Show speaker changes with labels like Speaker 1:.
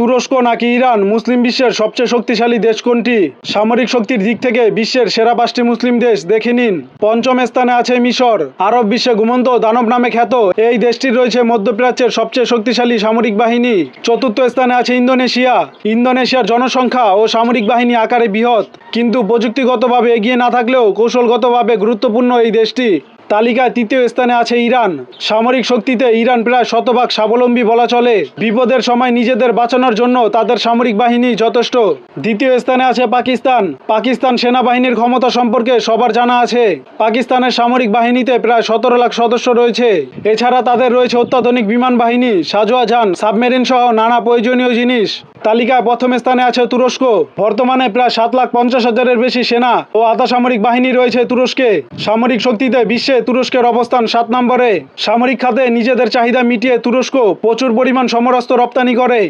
Speaker 1: তুরস্ক নাকি ইরান? মুসলিম বিশ্বের সবচেয়ে শক্তিশালী দেশ কোনটি? সামরিক শক্তির দিক থেকে বিশ্বের সেরা 5টি মুসলিম দেশ দেখে নিন। পঞ্চম স্থানে আছে মিশর। আরব বিশ্বে ঘুমন্ত দানব নামে খ্যাত এই দেশটির রয়েছে মধ্যপ্রাচ্যের সবচেয়ে শক্তিশালী সামরিক বাহিনী। চতুর্থ স্থানে আছে ইন্দোনেশিয়া। ইন্দোনেশিয়ার জনসংখ্যা ও সামরিক বাহিনী আকারে বৃহৎ, কিন্তু প্রযুক্তিগতভাবে এগিয়ে না থাকলেও কৌশলগতভাবে গুরুত্বপূর্ণ এই দেশটি। তালিকায় তৃতীয় স্থানে আছে ইরান। সামরিক শক্তিতে ইরান প্রায় শতভাগ স্বাবলম্বী বলা চলে। বিপদের সময় নিজেদের বাঁচানোর জন্য তাদের সামরিক বাহিনী যথেষ্ট। দ্বিতীয় স্থানে আছে পাকিস্তান। পাকিস্তান সেনাবাহিনীর ক্ষমতা সম্পর্কে সবার জানা আছে। পাকিস্তানের সামরিক বাহিনীতে প্রায় 17 লাখ সদস্য রয়েছে। এছাড়া তাদের রয়েছে অত্যাধুনিক বিমান বাহিনী, সাঁজোয়া যান, সাবমেরিন সহ নানা প্রয়োজনীয় জিনিস। তালিকায় প্রথম স্থানে আছে তুরস্ক। বর্তমানে প্রায় 7,50,000-এর বেশি সেনা ও আধা সামরিক বাহিনী রয়েছে তুরস্কে। সামরিক শক্তিতে বিশ্বে তুরস্কের অবস্থান 7 নম্বরে। সামরিক খাতে নিজেদের চাহিদা মিটিয়ে তুরস্ক প্রচুর পরিমাণ সমরাস্ত্র রপ্তানি করে।